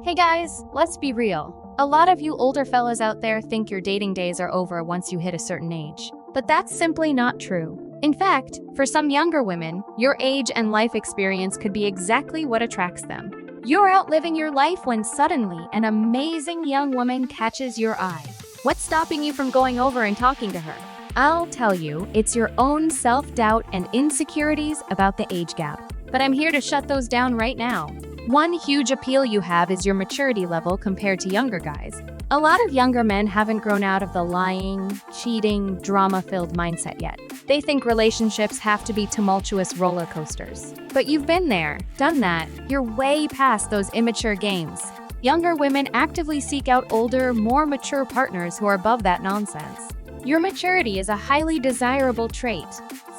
Hey guys, let's be real. A lot of you older fellas out there think your dating days are over once you hit a certain age. But that's simply not true. In fact, for some younger women, your age and life experience could be exactly what attracts them. You're out living your life when suddenly an amazing young woman catches your eye. What's stopping you from going over and talking to her? I'll tell you, it's your own self-doubt and insecurities about the age gap. But I'm here to shut those down right now. One huge appeal you have is your maturity level compared to younger guys. A lot of younger men haven't grown out of the lying, cheating, drama-filled mindset yet. They think relationships have to be tumultuous roller coasters. But you've been there, done that. You're way past those immature games. Younger women actively seek out older, more mature partners who are above that nonsense. Your maturity is a highly desirable trait.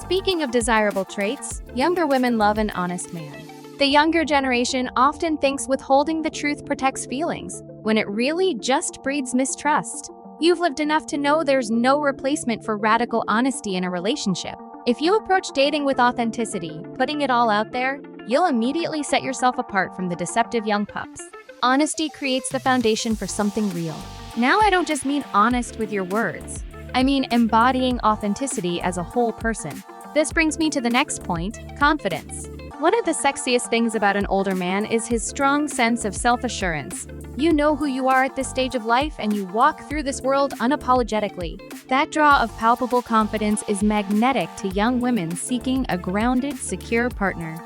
Speaking of desirable traits, younger women love an honest man. The younger generation often thinks withholding the truth protects feelings, when it really just breeds mistrust. You've lived enough to know there's no replacement for radical honesty in a relationship. If you approach dating with authenticity, putting it all out there, you'll immediately set yourself apart from the deceptive young pups. Honesty creates the foundation for something real. Now I don't just mean honest with your words. I mean embodying authenticity as a whole person. This brings me to the next point, confidence. One of the sexiest things about an older man is his strong sense of self-assurance. You know who you are at this stage of life and you walk through this world unapologetically. That draw of palpable confidence is magnetic to young women seeking a grounded, secure partner.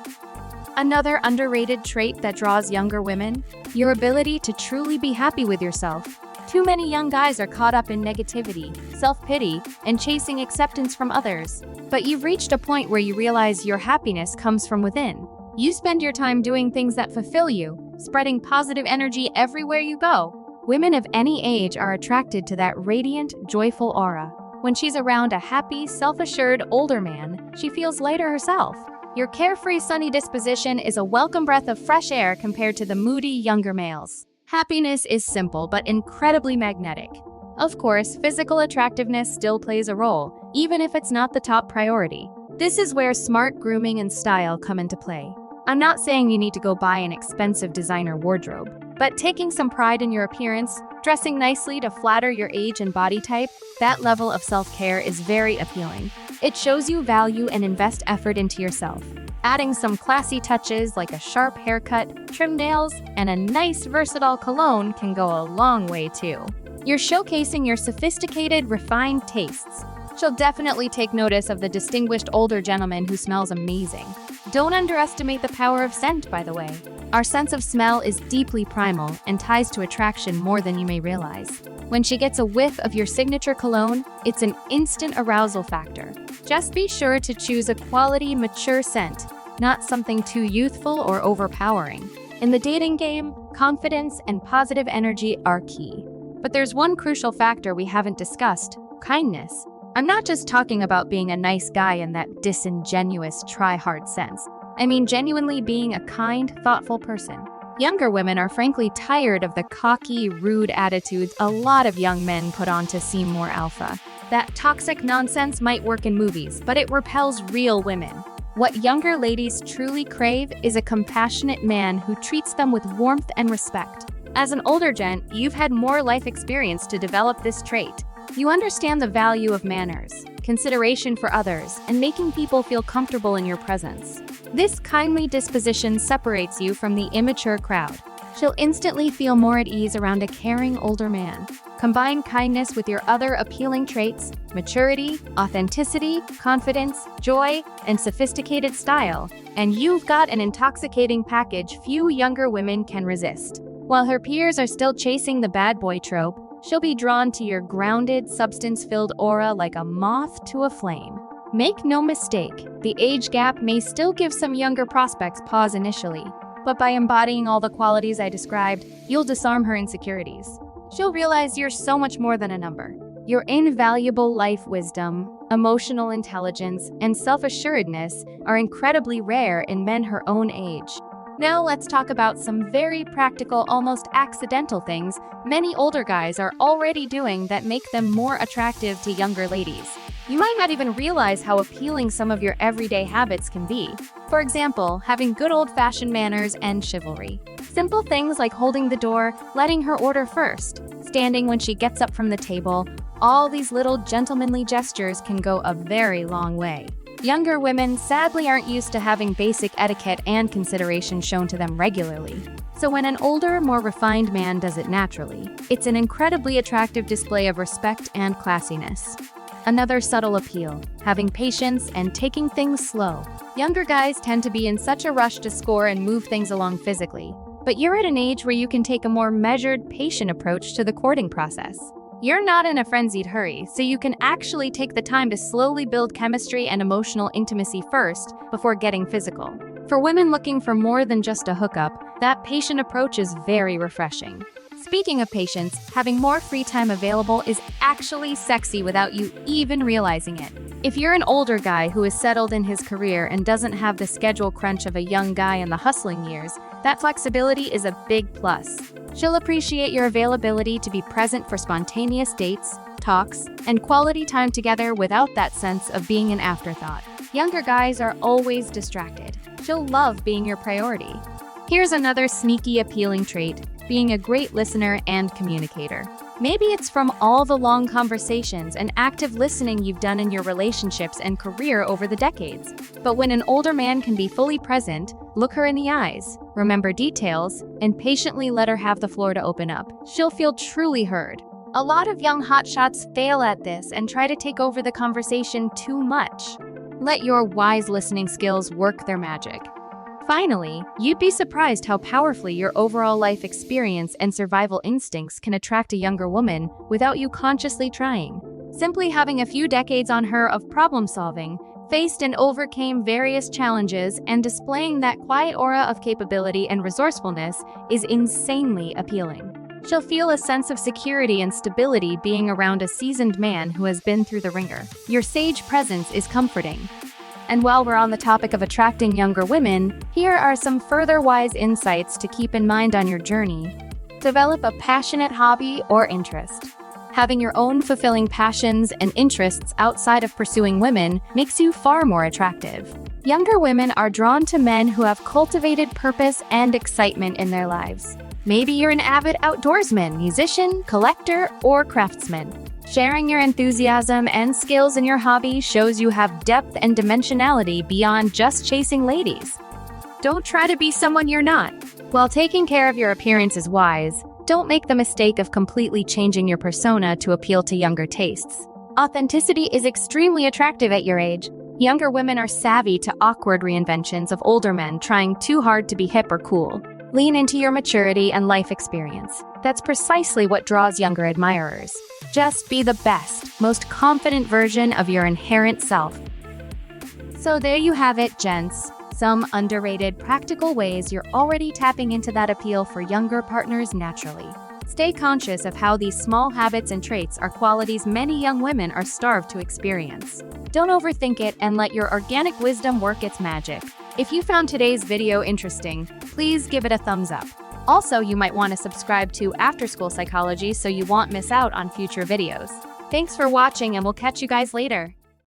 Another underrated trait that draws younger women, your ability to truly be happy with yourself. Too many young guys are caught up in negativity, self-pity, and chasing acceptance from others. But you've reached a point where you realize your happiness comes from within. You spend your time doing things that fulfill you, spreading positive energy everywhere you go. Women of any age are attracted to that radiant, joyful aura. When she's around a happy, self-assured older man, she feels lighter herself. Your carefree, sunny disposition is a welcome breath of fresh air compared to the moody, younger males. Happiness is simple but incredibly magnetic. Of course, physical attractiveness still plays a role, even if it's not the top priority. This is where smart grooming and style come into play. I'm not saying you need to go buy an expensive designer wardrobe, but taking some pride in your appearance, dressing nicely to flatter your age and body type, that level of self-care is very appealing. It shows you value and invest effort into yourself. Adding some classy touches like a sharp haircut, trimmed nails, and a nice versatile cologne can go a long way too. You're showcasing your sophisticated, refined tastes. She'll definitely take notice of the distinguished older gentleman who smells amazing. Don't underestimate the power of scent, by the way. Our sense of smell is deeply primal and ties to attraction more than you may realize. When she gets a whiff of your signature cologne, it's an instant arousal factor. Just be sure to choose a quality, mature scent, not something too youthful or overpowering. In the dating game, confidence and positive energy are key. But there's one crucial factor we haven't discussed, kindness. I'm not just talking about being a nice guy in that disingenuous, try-hard sense. I mean genuinely being a kind, thoughtful person. Younger women are frankly tired of the cocky, rude attitudes a lot of young men put on to seem more alpha. That toxic nonsense might work in movies, but it repels real women. What younger ladies truly crave is a compassionate man who treats them with warmth and respect. As an older gent, you've had more life experience to develop this trait. You understand the value of manners, consideration for others, and making people feel comfortable in your presence. This kindly disposition separates you from the immature crowd. She'll instantly feel more at ease around a caring older man. Combine kindness with your other appealing traits, maturity, authenticity, confidence, joy, and sophisticated style, and you've got an intoxicating package few younger women can resist. While her peers are still chasing the bad boy trope, she'll be drawn to your grounded, substance-filled aura like a moth to a flame. Make no mistake, the age gap may still give some younger prospects pause initially, but by embodying all the qualities I described, you'll disarm her insecurities. She'll realize you're so much more than a number. Your invaluable life wisdom, emotional intelligence, and self-assuredness are incredibly rare in men her own age. Now let's talk about some very practical, almost accidental things many older guys are already doing that make them more attractive to younger ladies. You might not even realize how appealing some of your everyday habits can be. For example, having good old-fashioned manners and chivalry. Simple things like holding the door, letting her order first, standing when she gets up from the table, all these little gentlemanly gestures can go a very long way. Younger women sadly aren't used to having basic etiquette and consideration shown to them regularly. So when an older, more refined man does it naturally, it's an incredibly attractive display of respect and classiness. Another subtle appeal, having patience and taking things slow. Younger guys tend to be in such a rush to score and move things along physically, but you're at an age where you can take a more measured, patient approach to the courting process. You're not in a frenzied hurry, so you can actually take the time to slowly build chemistry and emotional intimacy first before getting physical. For women looking for more than just a hookup, that patient approach is very refreshing. Speaking of patience, having more free time available is actually sexy without you even realizing it. If you're an older guy who is settled in his career and doesn't have the schedule crunch of a young guy in the hustling years, that flexibility is a big plus. She'll appreciate your availability to be present for spontaneous dates, talks, and quality time together without that sense of being an afterthought. Younger guys are always distracted. She'll love being your priority. Here's another sneaky appealing trait, being a great listener and communicator. Maybe it's from all the long conversations and active listening you've done in your relationships and career over the decades. But when an older man can be fully present, look her in the eyes, remember details, and patiently let her have the floor to open up, she'll feel truly heard. A lot of young hotshots fail at this and try to take over the conversation too much. Let your wise listening skills work their magic. Finally, you'd be surprised how powerfully your overall life experience and survival instincts can attract a younger woman without you consciously trying. Simply having a few decades on her of problem solving, faced and overcame various challenges, and displaying that quiet aura of capability and resourcefulness is insanely appealing. She'll feel a sense of security and stability being around a seasoned man who has been through the ringer. Your sage presence is comforting. And while we're on the topic of attracting younger women, here are some further wise insights to keep in mind on your journey. Develop a passionate hobby or interest. Having your own fulfilling passions and interests outside of pursuing women makes you far more attractive. Younger women are drawn to men who have cultivated purpose and excitement in their lives. Maybe you're an avid outdoorsman, musician, collector, or craftsman. Sharing your enthusiasm and skills in your hobby shows you have depth and dimensionality beyond just chasing ladies. Don't try to be someone you're not. While taking care of your appearance is wise, don't make the mistake of completely changing your persona to appeal to younger tastes. Authenticity is extremely attractive at your age. Younger women are savvy to awkward reinventions of older men trying too hard to be hip or cool. Lean into your maturity and life experience. That's precisely what draws younger admirers. Just be the best, most confident version of your inherent self. So there you have it, gents. Some underrated, practical ways you're already tapping into that appeal for younger partners naturally. Stay conscious of how these small habits and traits are qualities many young women are starved to experience. Don't overthink it and let your organic wisdom work its magic. If you found today's video interesting, please give it a thumbs up. Also, you might want to subscribe to After School Psychology so you won't miss out on future videos. Thanks for watching, and we'll catch you guys later.